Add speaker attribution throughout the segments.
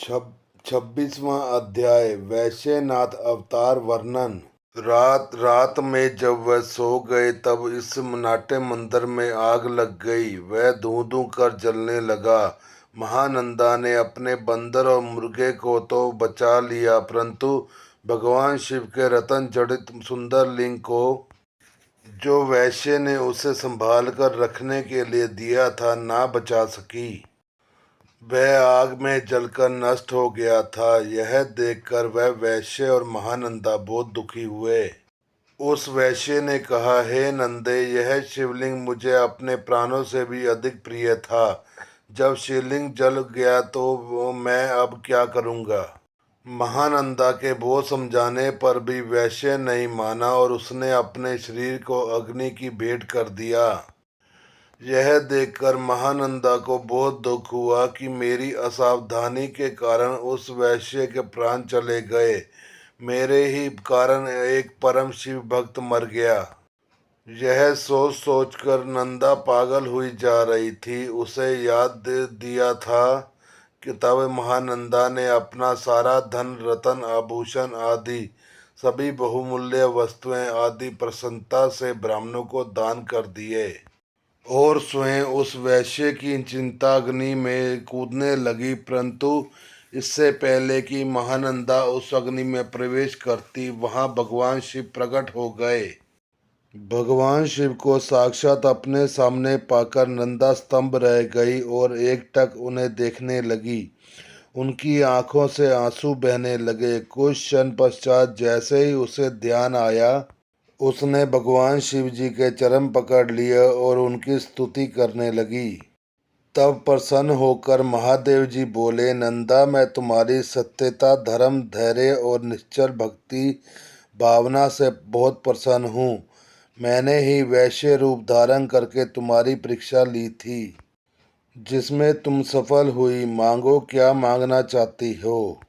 Speaker 1: 26वां अध्याय वैश्यनाथ अवतार वर्णन। रात रात में जब वह सो गए तब इस नाट्य मंदिर में आग लग गई। वह धूं धूं कर जलने लगा। महानंदा ने अपने बंदर और मुर्गे को तो बचा लिया, परंतु भगवान शिव के रत्न जड़ित सुंदर लिंग को, जो वैश्य ने उसे संभाल कर रखने के लिए दिया था, ना बचा सकी। वह आग में जलकर नष्ट हो गया था। यह देखकर वह वैश्य और महानंदा बहुत दुखी हुए। उस वैश्य ने कहा, हे नंदे, यह शिवलिंग मुझे अपने प्राणों से भी अधिक प्रिय था। जब शिवलिंग जल गया तो मैं अब क्या करूंगा। महानंदा के बहुत समझाने पर भी वैश्य नहीं माना और उसने अपने शरीर को अग्नि की भेंट कर दिया। यह देखकर महानंदा को बहुत दुख हुआ कि मेरी असावधानी के कारण उस वैश्य के प्राण चले गए। मेरे ही कारण एक परम शिव भक्त मर गया। यह सोच सोचकर नंदा पागल हुई जा रही थी। उसे याद दिया था कि तब महानंदा ने अपना सारा धन, रत्न, आभूषण आदि सभी बहुमूल्य वस्तुएं आदि प्रसन्नता से ब्राह्मणों को दान कर दिए और स्वयं उस वैश्य की चिंताग्नि में कूदने लगी। परंतु इससे पहले कि महानंदा उस अग्नि में प्रवेश करती, वहां भगवान शिव प्रकट हो गए। भगवान शिव को साक्षात अपने सामने पाकर नंदा स्तंभ रह गई और एकटक उन्हें देखने लगी। उनकी आंखों से आंसू बहने लगे। कुछ क्षण पश्चात जैसे ही उसे ध्यान आया, उसने भगवान शिव जी के चरण पकड़ लिए और उनकी स्तुति करने लगी। तब प्रसन्न होकर महादेव जी बोले, नंदा, मैं तुम्हारी सत्यता, धर्म, धैर्य और निश्चल भक्ति भावना से बहुत प्रसन्न हूँ। मैंने ही वैश्य रूप धारण करके तुम्हारी परीक्षा ली थी, जिसमें तुम सफल हुई। मांगो, क्या मांगना चाहती हो।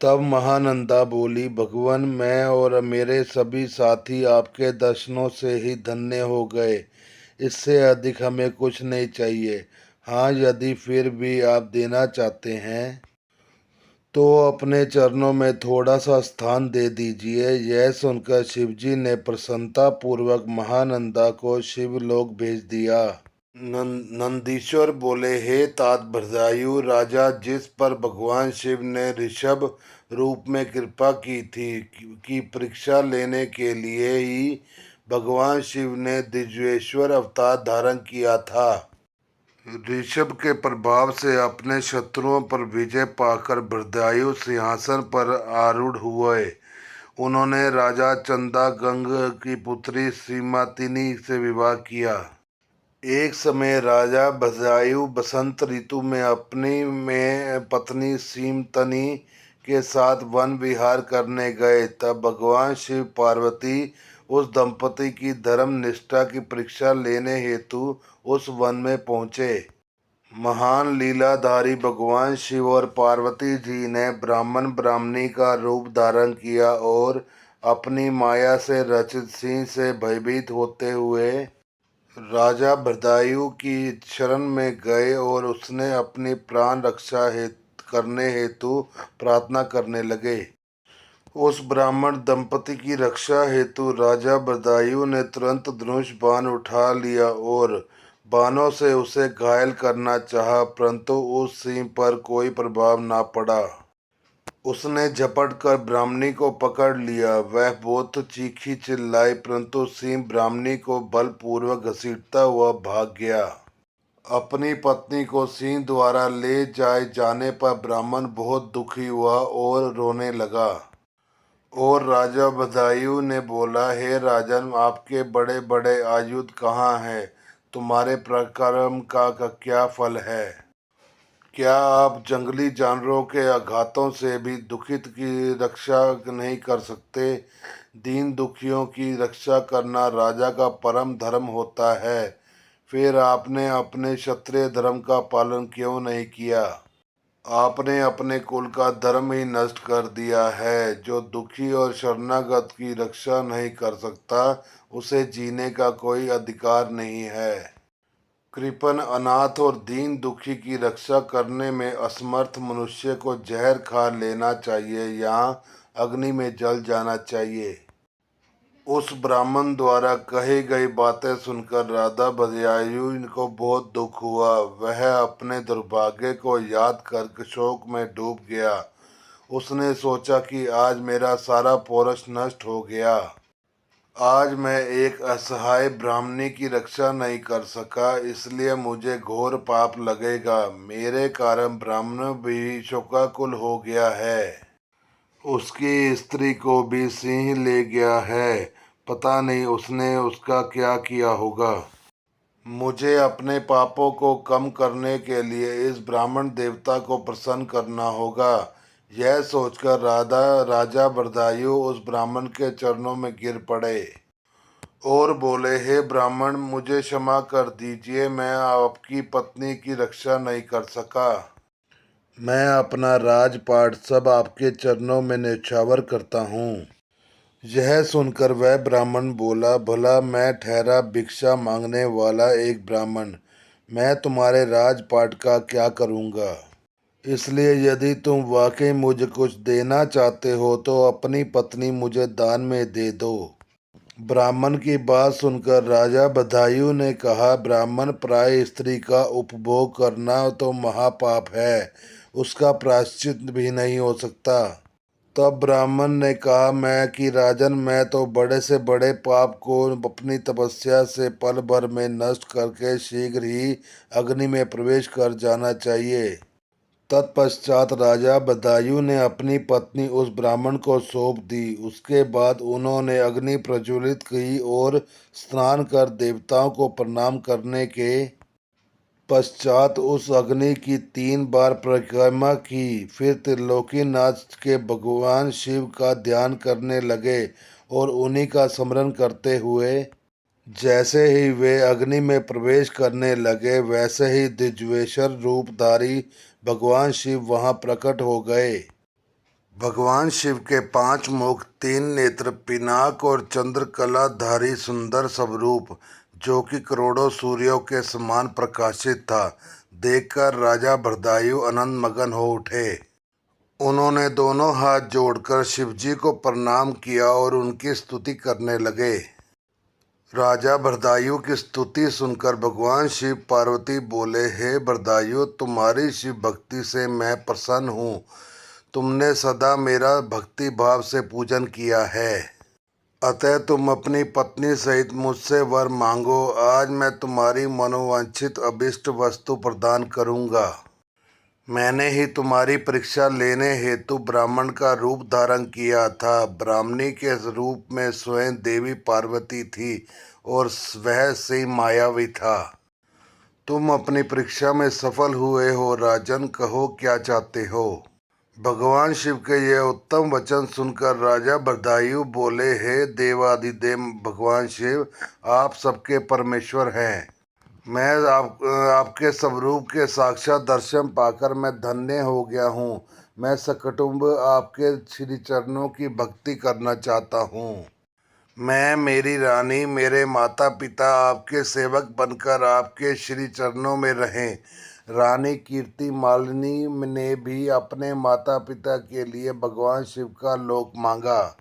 Speaker 1: तब महानंदा बोली, भगवान, मैं और मेरे सभी साथी आपके दर्शनों से ही धन्य हो गए। इससे अधिक हमें कुछ नहीं चाहिए। हाँ, यदि फिर भी आप देना चाहते हैं तो अपने चरणों में थोड़ा सा स्थान दे दीजिए। यह सुनकर शिवजी ने प्रसन्नता पूर्वक महानंदा को शिवलोक भेज दिया। नंदीश्वर बोले, हे तात भृतायु राजा, जिस पर भगवान शिव ने ऋषभ रूप में कृपा की थी, की परीक्षा लेने के लिए ही भगवान शिव ने दिव्येश्वर अवतार धारण किया था। ऋषभ के प्रभाव से अपने शत्रुओं पर विजय पाकर भृतायु सिंहासन पर आरूढ़ हुए। उन्होंने राजा चंदागंग की पुत्री सीमातिनी से विवाह किया। एक समय राजा भृतायु बसंत ऋतु में अपनी पत्नी सीमतनी के साथ वन विहार करने गए। तब भगवान शिव पार्वती उस दंपति की धर्म निष्ठा की परीक्षा लेने हेतु उस वन में पहुँचे। महान लीलाधारी भगवान शिव और पार्वती जी ने ब्राह्मण ब्राह्मणी का रूप धारण किया और अपनी माया से रचित सिंह से भयभीत होते हुए राजा भृतायु की शरण में गए और उसने अपनी प्राण रक्षा करने हेतु प्रार्थना करने लगे। उस ब्राह्मण दंपति की रक्षा हेतु राजा भृतायु ने तुरंत धनुष बाण उठा लिया और बाणों से उसे घायल करना चाहा, परंतु उस सिंह पर कोई प्रभाव ना पड़ा। उसने झपट कर ब्राह्मणी को पकड़ लिया। वह बहुत चीखी चिल्लाई, परंतु सिंह ब्राह्मणी को बलपूर्वक घसीटता हुआ भाग गया। अपनी पत्नी को सिंह द्वारा ले जाने पर ब्राह्मण बहुत दुखी हुआ और रोने लगा। और राजा बदायूं ने बोला, हे राजन, आपके बड़े बड़े आयुध कहाँ हैं? तुम्हारे पराक्रम का क्या फल है? क्या आप जंगली जानवरों के आघातों से भी दुखित की रक्षा नहीं कर सकते? दीन दुखियों की रक्षा करना राजा का परम धर्म होता है। फिर आपने अपने क्षत्रिय धर्म का पालन क्यों नहीं किया? आपने अपने कुल का धर्म ही नष्ट कर दिया है। जो दुखी और शरणागत की रक्षा नहीं कर सकता, उसे जीने का कोई अधिकार नहीं है। कृपण, अनाथ और दीन दुखी की रक्षा करने में असमर्थ मनुष्य को जहर खा लेना चाहिए या अग्नि में जल जाना चाहिए। उस ब्राह्मण द्वारा कही गई बातें सुनकर राधा बदायूं को बहुत दुख हुआ। वह अपने दुर्भाग्य को याद कर शोक में डूब गया। उसने सोचा कि आज मेरा सारा पौरुष नष्ट हो गया। आज मैं एक असहाय ब्राह्मणी की रक्षा नहीं कर सका, इसलिए मुझे घोर पाप लगेगा। मेरे कारण ब्राह्मण भी शोकाकुल हो गया है। उसकी स्त्री को भी सिंह ले गया है। पता नहीं उसने उसका क्या किया होगा। मुझे अपने पापों को कम करने के लिए इस ब्राह्मण देवता को प्रसन्न करना होगा। यह सोचकर राजा बदायूं उस ब्राह्मण के चरणों में गिर पड़े और बोले, हे ब्राह्मण, मुझे क्षमा कर दीजिए। मैं आपकी पत्नी की रक्षा नहीं कर सका। मैं अपना राजपाट सब आपके चरणों में न्यौछावर करता हूँ। यह सुनकर वह ब्राह्मण बोला, भला मैं ठहरा भिक्षा मांगने वाला एक ब्राह्मण, मैं तुम्हारे राजपाट का क्या करूँगा। इसलिए यदि तुम वाकई मुझे कुछ देना चाहते हो तो अपनी पत्नी मुझे दान में दे दो। ब्राह्मण की बात सुनकर राजा बदायूं ने कहा, ब्राह्मण प्राय स्त्री का उपभोग करना तो महापाप है, उसका प्रायश्चित भी नहीं हो सकता। तब ब्राह्मण ने कहा, राजन, मैं तो बड़े से बड़े पाप को अपनी तपस्या से पल भर में नष्ट करके शीघ्र ही अग्नि में प्रवेश कर जाना चाहिए। तत्पश्चात राजा बदायूं ने अपनी पत्नी उस ब्राह्मण को सौंप दी। उसके बाद उन्होंने अग्नि प्रज्वलित की और स्नान कर देवताओं को प्रणाम करने के पश्चात उस अग्नि की 3 बार परिक्रमा की। फिर त्रिलोकीनाथ के भगवान शिव का ध्यान करने लगे और उन्हीं का स्मरण करते हुए जैसे ही वे अग्नि में प्रवेश करने लगे, वैसे ही दिव्येश्वर रूपधारी भगवान शिव वहां प्रकट हो गए। भगवान शिव के 5 मुख, 3 नेत्र, पिनाक और चंद्रकलाधारी सुंदर स्वरूप, जो कि करोड़ों सूर्यों के समान प्रकाशित था, देखकर राजा बदायूं आनंद मगन हो उठे। उन्होंने दोनों हाथ जोड़कर शिवजी को प्रणाम किया और उनकी स्तुति करने लगे। राजा बदायूं की स्तुति सुनकर भगवान शिव पार्वती बोले, हे बदायूं, तुम्हारी शिव भक्ति से मैं प्रसन्न हूँ। तुमने सदा मेरा भक्ति भाव से पूजन किया है, अतः तुम अपनी पत्नी सहित मुझसे वर मांगो। आज मैं तुम्हारी मनोवांछित अभिष्ट वस्तु प्रदान करूँगा। मैंने ही तुम्हारी परीक्षा लेने हेतु ब्राह्मण का रूप धारण किया था। ब्राह्मणी के रूप में स्वयं देवी पार्वती थी और वह से मायावी था। तुम अपनी परीक्षा में सफल हुए हो राजन, कहो क्या चाहते हो। भगवान शिव के यह उत्तम वचन सुनकर राजा बदायूं बोले, हे देवादिदेव भगवान शिव, आप सबके परमेश्वर हैं। मैं आपके स्वरूप के साक्षात दर्शन पाकर मैं धन्य हो गया हूँ। मैं सकुटुंब आपके श्री चरणों की भक्ति करना चाहता हूँ। मैं, मेरी रानी, मेरे माता पिता आपके सेवक बनकर आपके श्री चरणों में रहें। रानी कीर्ति मालिनी ने भी अपने माता पिता के लिए भगवान शिव का लोक मांगा।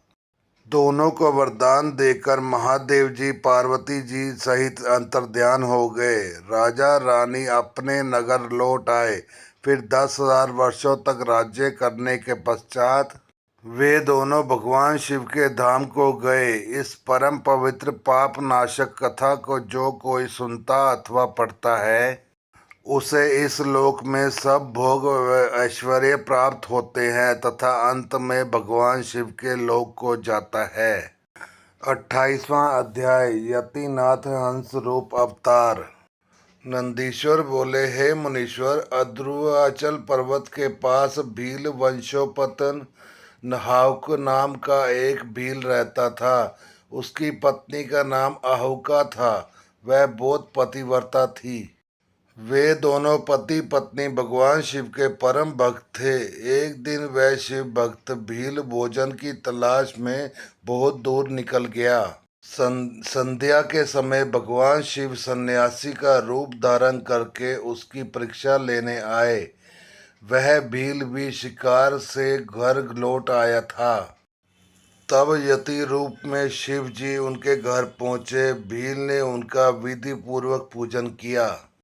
Speaker 1: दोनों को वरदान देकर महादेव जी पार्वती जी सहित अंतर्ध्यान हो गए। राजा रानी अपने नगर लौट आए। फिर 10,000 वर्षों तक राज्य करने के पश्चात वे दोनों भगवान शिव के धाम को गए। इस परम पवित्र पाप नाशक कथा को जो कोई सुनता अथवा पढ़ता है, उसे इस लोक में सब भोग ऐश्वर्य प्राप्त होते हैं तथा अंत में भगवान शिव के लोक को जाता है। 28वां अध्याय, यतिनाथ हंस रूप अवतार। नंदीश्वर बोले, हे मुनीश्वर, अध्रुवाचल पर्वत के पास भील वंशोपतन नहाउक नाम का एक भील रहता था। उसकी पत्नी का नाम अहुका था। वह बहुत पतिव्रता थी। वे दोनों पति पत्नी भगवान शिव के परम भक्त थे। एक दिन वह शिव भक्त भील भोजन की तलाश में बहुत दूर निकल गया। संध्या के समय भगवान शिव सन्यासी का रूप धारण करके उसकी परीक्षा लेने आए। वह भील भी शिकार से घर लौट आया था। तब यति रूप में शिव जी उनके घर पहुंचे। भील ने उनका विधि पूर्वक पूजन किया।